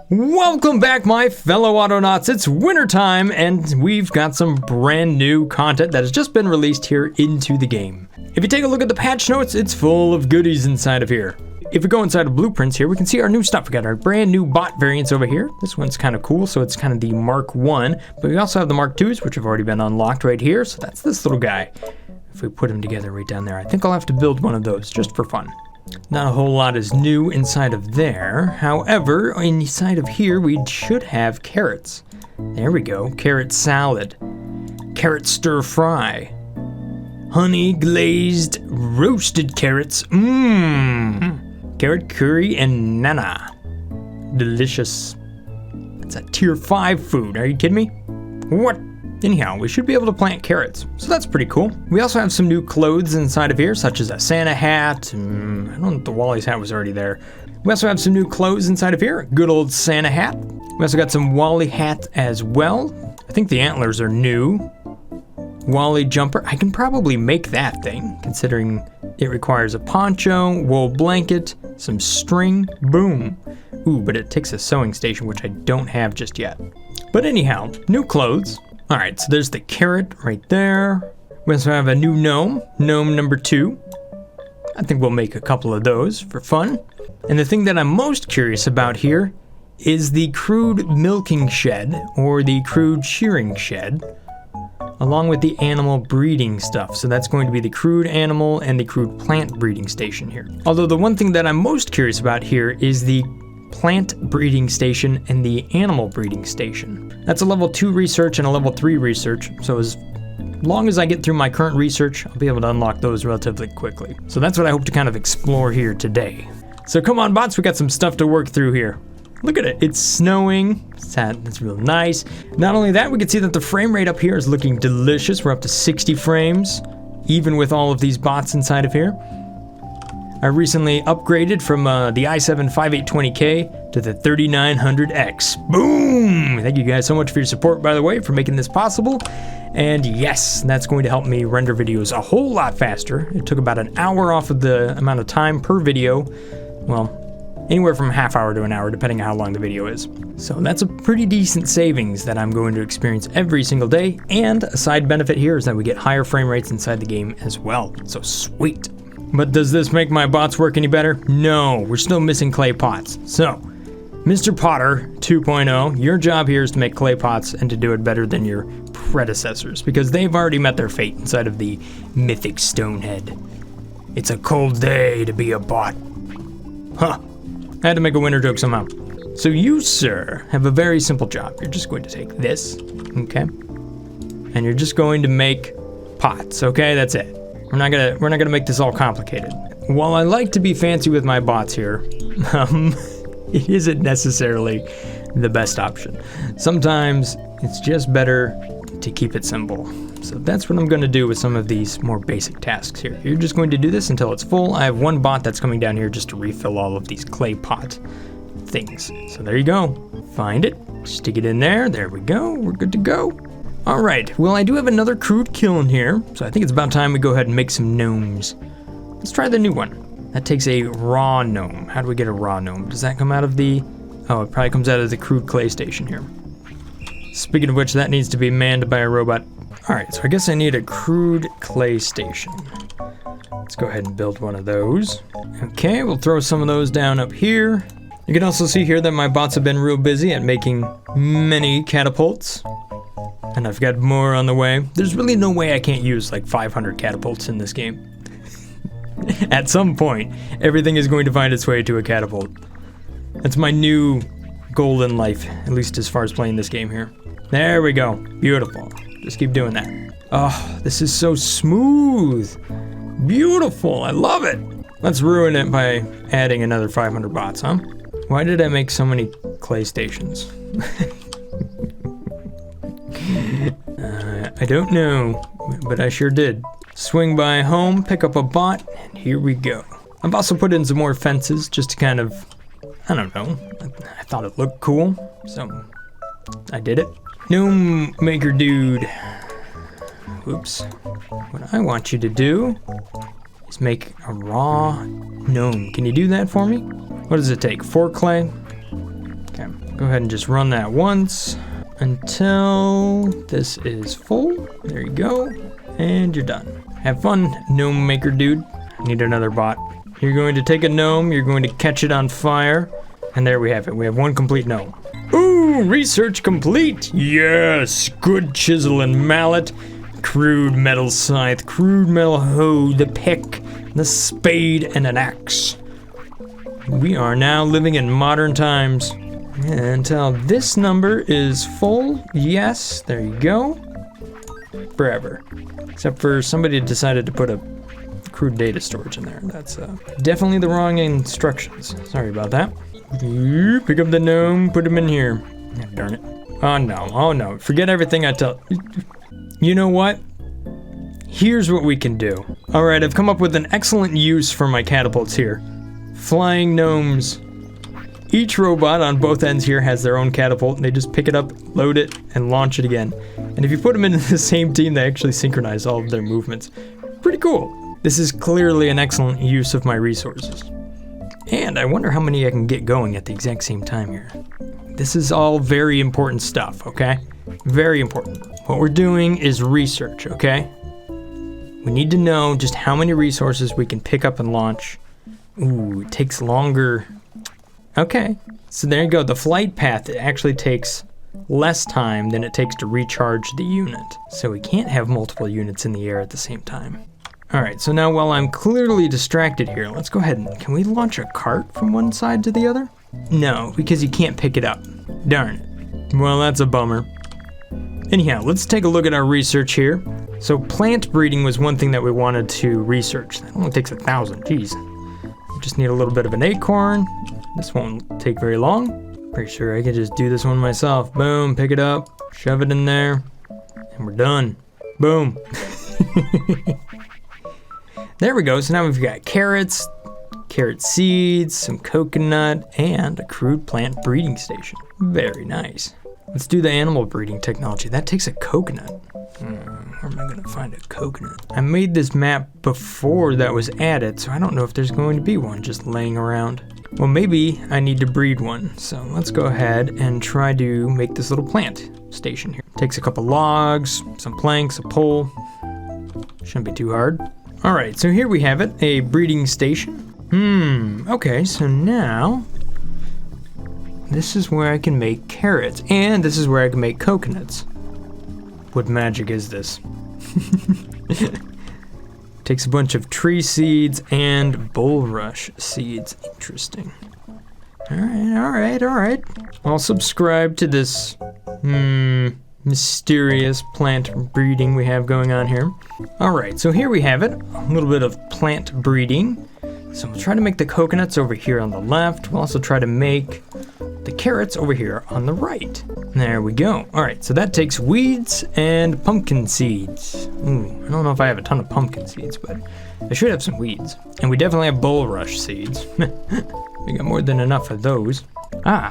Welcome back, my fellow Autonauts. It's wintertime, and we've got some brand new content that has just been released here into the game. If you take a look at the patch notes, it's full of goodies inside of here. If we go inside of blueprints here, we can see our new stuff. We got our brand new bot variants over here. This one's kind of cool, so it's kind of the Mark 1, but we also have the Mark 2s, which have already been unlocked right here, so that's this little guy. If we put them together right down there, I think I'll have to build one of those just for fun. Not a whole lot is new inside of there. However, inside of here, we should have carrots. There we go. Carrot salad. Carrot stir fry. Honey glazed roasted carrots. Carrot curry and nana. Delicious. It's a tier 5 food. Are you kidding me? What? Anyhow, we should be able to plant carrots, so that's pretty cool. We also have some new clothes inside of here, such as a Santa hat. I don't know if the Wally's hat was already there. We also have some new clothes inside of here, a good old Santa hat. We also got some Wally hats as well. I think the antlers are new. Wally jumper, I can probably make that thing, considering it requires a poncho, wool blanket, some string, boom. Ooh, but it takes a sewing station, which I don't have just yet. But anyhow, new clothes. All right, so there's the carrot right there. We also have a new gnome, gnome number 2. I think we'll make a couple of those for fun. And the thing that I'm most curious about here is the crude milking shed, or the crude shearing shed, along with the animal breeding stuff. So that's going to be the crude animal and the crude plant breeding station here. Although the one thing that I'm most curious about here is the plant breeding station and the animal breeding station. That's a level 2 research and a level 3 research, so as long as I get through my current research, I'll be able to unlock those relatively quickly. So that's what I hope to kind of explore here today. So come on, bots, we got some stuff to work through here. Look at it, it's snowing. That's real nice. Not only that, we can see that the frame rate up here is looking delicious. We're up to 60 frames, even with all of these bots inside of here. I recently upgraded from the i7 5820K to the 3900X. Boom! Thank you guys so much for your support, by the way, for making this possible. And yes, that's going to help me render videos a whole lot faster. It took about an hour off of the amount of time per video. Well, anywhere from a half hour to an hour, depending on how long the video is. So that's a pretty decent savings that I'm going to experience every single day. And a side benefit here is that we get higher frame rates inside the game as well. So sweet. But does this make my bots work any better? No, we're still missing clay pots. So, Mr. Potter 2.0, your job here is to make clay pots and to do it better than your predecessors, because they've already met their fate inside of the mythic Stonehead. It's a cold day to be a bot. Huh. I had to make a winter joke somehow. So you, sir, have a very simple job. You're just going to take this, okay? And you're just going to make pots, okay? That's it. We're not gonna make this all complicated. While I like to be fancy with my bots here, it isn't necessarily the best option. Sometimes it's just better to keep it simple. So that's what I'm gonna do with some of these more basic tasks here. You're just going to do this until it's full. I have one bot that's coming down here just to refill all of these clay pot things. So there you go. Find it, stick it in there. There we go, we're good to go. All right, well, I do have another crude kiln here, so I think it's about time we go ahead and make some gnomes. Let's try the new one. That takes a raw gnome. How do we get a raw gnome? Does that come out of the... Oh, it probably comes out of the crude clay station here. Speaking of which, that needs to be manned by a robot. All right, so I guess I need a crude clay station. Let's go ahead and build one of those. Okay, we'll throw some of those down up here. You can also see here that my bots have been real busy at making many catapults. And I've got more on the way. There's really no way I can't use like 500 catapults in this game. At some point, everything is going to find its way to a catapult. That's my new goal in life, at least as far as playing this game here. There we go. Beautiful. Just keep doing that. Oh, this is so smooth. Beautiful. I love it. Let's ruin it by adding another 500 bots, huh? Why did I make so many clay stations? I don't know, but I sure did. Swing by home, pick up a bot, and here we go. I've also put in some more fences just to kind of, I don't know, I thought it looked cool, so I did it. Gnome maker dude. Oops. What I want you to do is make a raw gnome. Can you do that for me? What does it take? 4 clay? Okay. Go ahead and just run that once until this is full. There you go. And you're done. Have fun, gnome maker dude. I need another bot. You're going to take a gnome, you're going to catch it on fire, and there we have it. We have one complete gnome. Ooh, research complete. Yes, good chisel and mallet, crude metal scythe, crude metal hoe, the pick, the spade, and an axe. We are now living in modern times. Until this number is full, yes, there you go. Forever. Except for somebody decided to put a crude data storage in there. That's definitely the wrong instructions. Sorry about that. Pick up the gnome, put him in here. Oh, darn it. Oh no, forget everything I tell. You know what? Here's what we can do. All right, I've come up with an excellent use for my catapults here. Flying gnomes. Each robot on both ends here has their own catapult, and they just pick it up, load it, and launch it again. And if you put them in the same team, they actually synchronize all of their movements. Pretty cool. This is clearly an excellent use of my resources. And I wonder how many I can get going at the exact same time here. This is all very important stuff, okay? Very important. What we're doing is research, okay? We need to know just how many resources we can pick up and launch. Ooh, it takes longer. Okay, so there you go. The flight path actually takes less time than it takes to recharge the unit. So we can't have multiple units in the air at the same time. All right, so now while I'm clearly distracted here, let's go ahead and, can we launch a cart from one side to the other? No, because you can't pick it up. Darn it. Well, that's a bummer. Anyhow, let's take a look at our research here. So plant breeding was one thing that we wanted to research. That only takes 1,000, geez. We just need a little bit of an acorn. This won't take very long. Pretty sure I could just do this one myself. Boom, pick it up, shove it in there, and we're done. Boom. There we go, so now we've got carrots, carrot seeds, some coconut, and a crude plant breeding station. Very nice. Let's do the animal breeding technology. That takes a coconut. Where am I gonna find a coconut? I made this map before that was added, so I don't know if there's going to be one just laying around. Well, maybe I need to breed one. So let's go ahead and try to make this little plant station here. Takes a couple logs, some planks, a pole. Shouldn't be too hard. All right, so here we have it, a breeding station. Okay, so now this is where I can make carrots, and this is where I can make coconuts. What magic is this? Takes a bunch of tree seeds and bulrush seeds. Interesting. All right. I'll subscribe to this mysterious plant breeding we have going on here. All right, so here we have it. A little bit of plant breeding. So we'll try to make the coconuts over here on the left. We'll also try to make the carrots over here on the right. There we go. All right, so that takes weeds and pumpkin seeds. Ooh, I don't know if I have a ton of pumpkin seeds, but I should have some weeds. And we definitely have bulrush seeds. We got more than enough of those.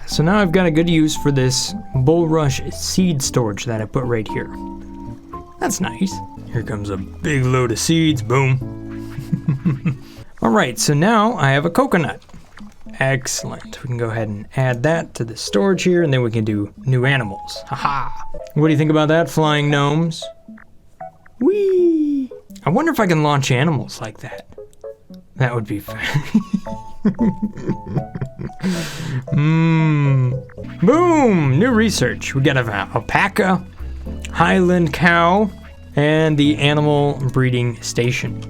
So now I've got a good use for this bulrush seed storage that I put right here. That's nice. Here comes a big load of seeds, boom. All right, so now I have a coconut. Excellent. We can go ahead and add that to the storage here, and then we can do new animals. Haha. What do you think about that, flying gnomes? Whee! I wonder if I can launch animals like that. That would be fun. Boom! New research. We got an alpaca, Highland cow, and the animal breeding station.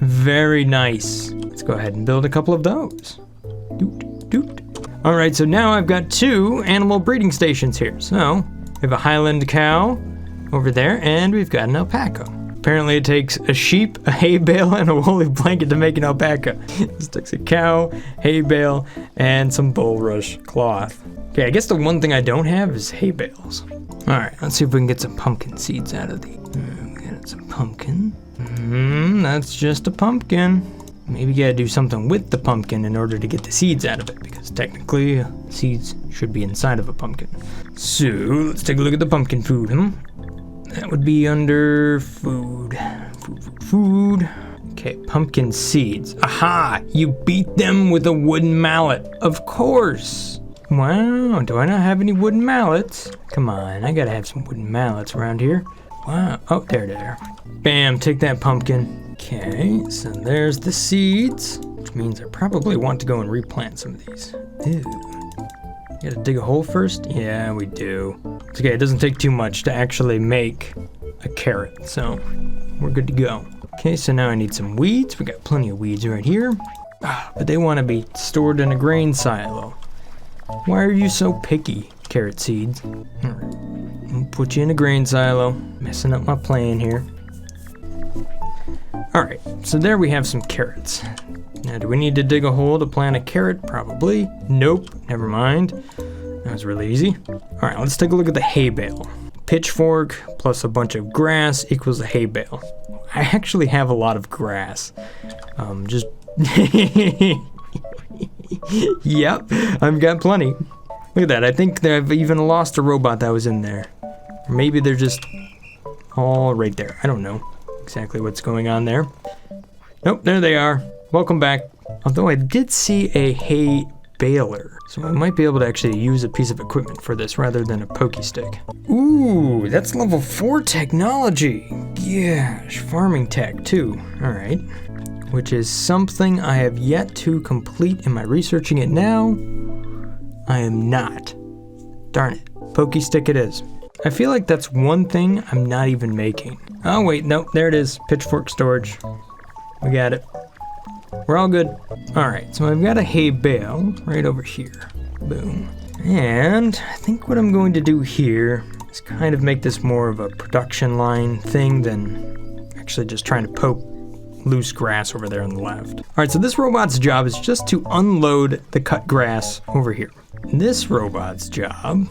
Very nice. Let's go ahead and build a couple of those. Doot. All right, so now I've got 2 animal breeding stations here. So we have a Highland cow over there, and we've got an alpaca. Apparently it takes a sheep, a hay bale, and a woolly blanket to make an alpaca. This takes a cow, hay bale, and some bulrush cloth. Okay, I guess the one thing I don't have is hay bales. All right, let's see if we can get some pumpkin seeds out of the... we got some pumpkin. That's just a pumpkin. Maybe you gotta do something with the pumpkin in order to get the seeds out of it, because technically seeds should be inside of a pumpkin. So let's take a look at the pumpkin food, That would be under food. Food. Okay, pumpkin seeds. Aha! You beat them with a wooden mallet. Of course. Wow, do I not have any wooden mallets? Come on, I gotta have some wooden mallets around here. Wow, oh, there they are. Bam, take that pumpkin. Okay, so there's the seeds, which means I probably want to go and replant some of these. Ew. Gotta dig a hole first? Yeah, we do. It's okay, it doesn't take too much to actually make a carrot, so we're good to go. Okay, so now I need some weeds. We got plenty of weeds right here. But they want to be stored in a grain silo. Why are you so picky, carrot seeds? Alright, I'll put you in a grain silo. Messing up my plan here. Alright, so there we have some carrots. Now, do we need to dig a hole to plant a carrot? Probably. Nope, never mind. That was really easy. Alright, let's take a look at the hay bale. Pitchfork plus a bunch of grass equals a hay bale. I actually have a lot of grass. Just... Yep, I've got plenty. Look at that, I think that I've even lost a robot that was in there. Or maybe they're just all right there. I don't know exactly what's going on there. Nope, there they are. Welcome back. Although I did see a hay baler, so I might be able to actually use a piece of equipment for this rather than a pokey stick. Ooh, that's level 4 technology. Gosh, farming tech too. All right. Which is something I have yet to complete. Am I researching it now? I am not. Darn it. Pokey stick it is. I feel like that's one thing I'm not even making. Oh wait, nope, there it is. Pitchfork storage. We got it. We're all good. All right, so I've got a hay bale right over here. Boom. And I think what I'm going to do here is kind of make this more of a production line thing than actually just trying to poke loose grass over there on the left. All right, so this robot's job is just to unload the cut grass over here. This robot's job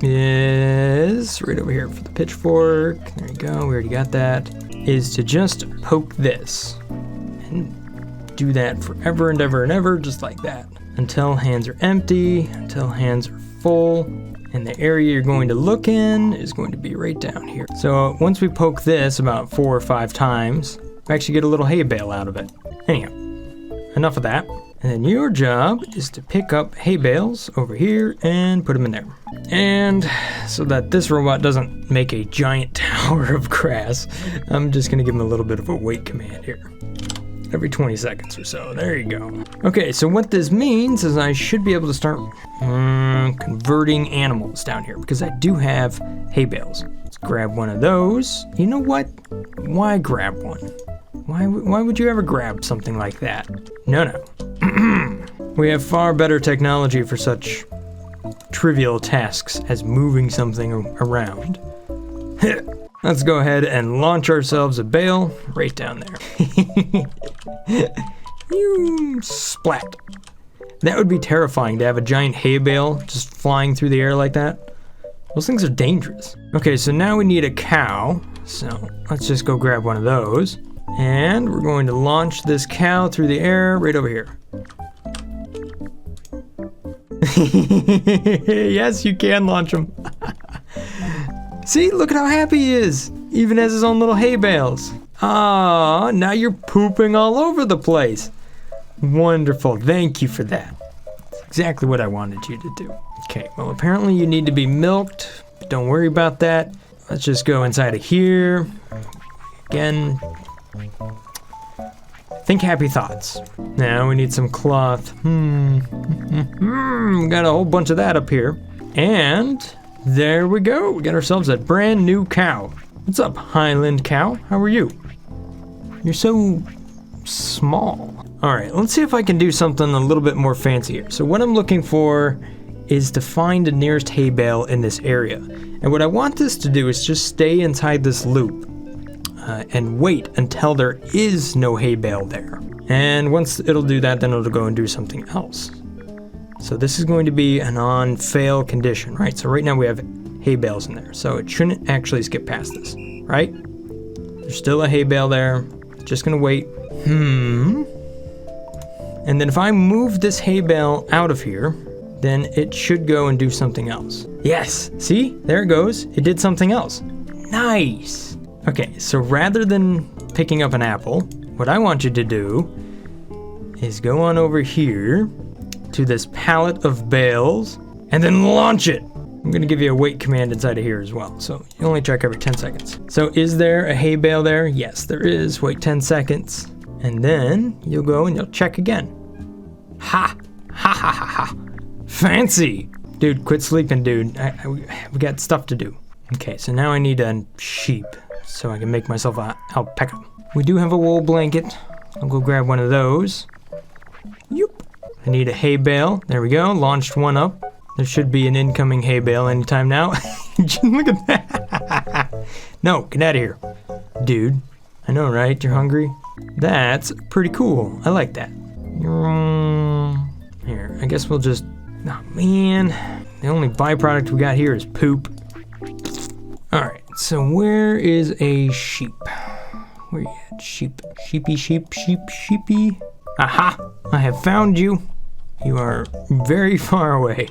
is right over here for the pitchfork. There you go, we already got that. Is to just poke this and do that forever and ever and ever, just like that, until hands are empty, until hands are full, and the area you're going to look in is going to be right down here. So once we poke this about 4 or 5 times, we actually get a little hay bale out of it. Anyhow, enough of that. And then your job is to pick up hay bales over here and put them in there. And so that this robot doesn't make a giant tower of grass, I'm just gonna give him a little bit of a wait command here. Every 20 seconds or so, there you go. Okay, so what this means is I should be able to start converting animals down here because I do have hay bales. Let's grab one of those. You know what? Why grab one? Why would you ever grab something like that? No. We have far better technology for such trivial tasks as moving something around. Let's go ahead and launch ourselves a bale right down there. Splat. That would be terrifying to have a giant hay bale just flying through the air like that. Those things are dangerous. Okay, so now we need a cow. So let's just go grab one of those. And we're going to launch this cow through the air right over here. Yes, you can launch him. See, look at how happy he is. Even has his own little hay bales. Ah, now you're pooping all over the place. Wonderful, thank you for that. That's exactly what I wanted you to do. Okay, well apparently you need to be milked, but don't worry about that. Let's just go inside of here. Again, think happy thoughts. Now we need some cloth. Got a whole bunch of that up here. And there we go. We got ourselves a brand new cow. What's up, Highland cow? How are you? You're so small. All right, let's see if I can do something a little bit more fancy here. So what I'm looking for is to find the nearest hay bale in this area. And what I want this to do is just stay inside this loop and wait until there is no hay bale there. And once it'll do that, then it'll go and do something else. So this is going to be an on-fail condition, right? So right now we have hay bales in there, so it shouldn't actually skip past this, right? There's still a hay bale there. Just gonna wait. And then if I move this hay bale out of here, then it should go and do something else. Yes, see? There it goes. It did something else. Nice. Okay, so rather than picking up an apple, what I want you to do is go on over here to this pallet of bales and then launch it. I'm gonna give you a wait command inside of here as well, so you only check every 10 seconds. So is there a hay bale there? Yes, there is. Wait 10 seconds, and then you'll go and you'll check again. Ha! Ha ha ha ha! Fancy! Dude, quit sleeping, dude. We got stuff to do. Okay, so now I need a sheep, so I can make myself an alpaca. We do have a wool blanket. I'll go grab one of those. Yoop! I need a hay bale. There we go, launched one up. There should be an incoming hay bale anytime now. Look at that. No, get out of here. Dude, I know, right? You're hungry? That's pretty cool. I like that. Here, I guess we'll just... Oh, man. The only byproduct we got here is poop. Alright, so where is a sheep? Where you at? Sheep. Sheepy, sheep, sheep, sheepy. Aha! I have found you. You are very far away.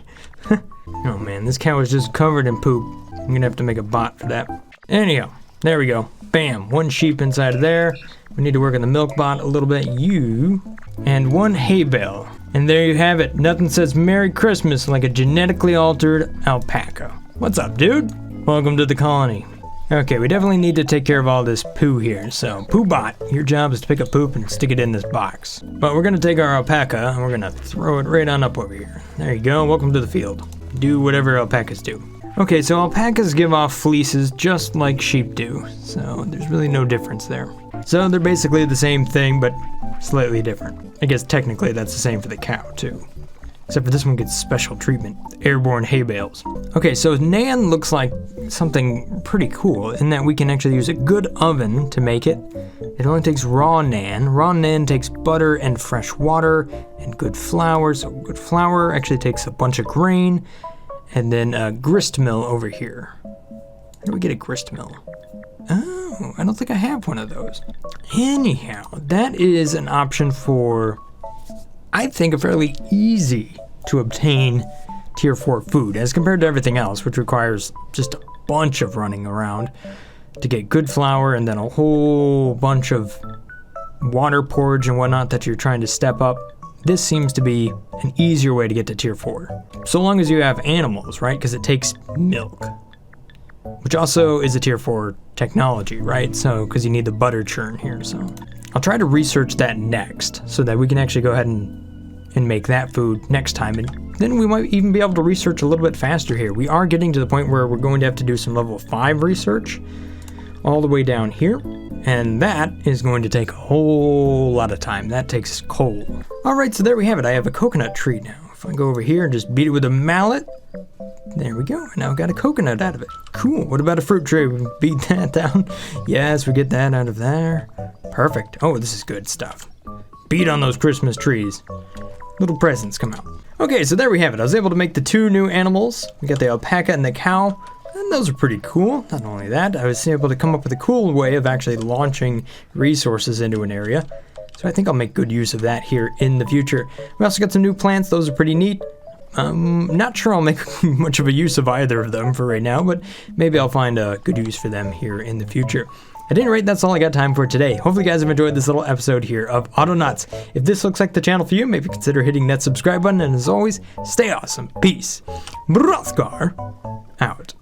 Oh man, this cow is just covered in poop. I'm gonna have to make a bot for that. Anyhow, there we go. Bam, one sheep inside of there. We need to work on the milk bot a little bit. You, and one hay bale. And there you have it. Nothing says Merry Christmas like a genetically altered alpaca. What's up, dude? Welcome to the colony. Okay, we definitely need to take care of all this poo here. So, poo bot, your job is to pick up poop and stick it in this box. But we're gonna take our alpaca and we're gonna throw it right on up over here. There you go, welcome to the field. Do whatever alpacas do. Okay, so alpacas give off fleeces just like sheep do. So, there's really no difference there. So, they're basically the same thing, but slightly different. I guess technically that's the same for the cow, too. Except for this one gets special treatment, airborne hay bales. Okay, so Nan looks like something pretty cool in that we can actually use a good oven to make it. It only takes raw Nan. Raw Nan takes butter and fresh water and good flour. So good flour actually takes a bunch of grain and then a grist mill over here. How do we get a grist mill? Oh, I don't think I have one of those. Anyhow, that is an option for... I think a fairly easy to obtain tier 4 food as compared to everything else, which requires just a bunch of running around to get good flour and then a whole bunch of water porridge and whatnot that you're trying to step up. This seems to be an easier way to get to tier 4. So long as you have animals, right? Because it takes milk, which also is a tier 4 technology, right? So, because you need the butter churn here, so. I'll try to research that next so that we can actually go ahead and make that food next time, and then we might even be able to research a little bit faster here. We are getting to the point where we're going to have to do some level 5 research all the way down here, and that is going to take a whole lot of time. That takes coal. Alright, so there we have it. I have a coconut tree now. If I go over here and just beat it with a mallet, there we go. Now I've got a coconut out of it. Cool. What about a fruit tree? We can beat that down. Yes, we get that out of there. Perfect. Oh, this is good stuff. Beat on those Christmas trees. Little presents come out. Okay, so there we have it. I was able to make the 2 new animals. We got the alpaca and the cow, and those are pretty cool. Not only that, I was able to come up with a cool way of actually launching resources into an area. So I think I'll make good use of that here in the future. We also got some new plants. Those are pretty neat. Not sure I'll make much of a use of either of them for right now, but maybe I'll find a good use for them here in the future. At any rate, that's all I got time for today. Hopefully you guys have enjoyed this little episode here of Autonauts. If this looks like the channel for you, maybe consider hitting that subscribe button, and as always, stay awesome. Peace. Brothgar out.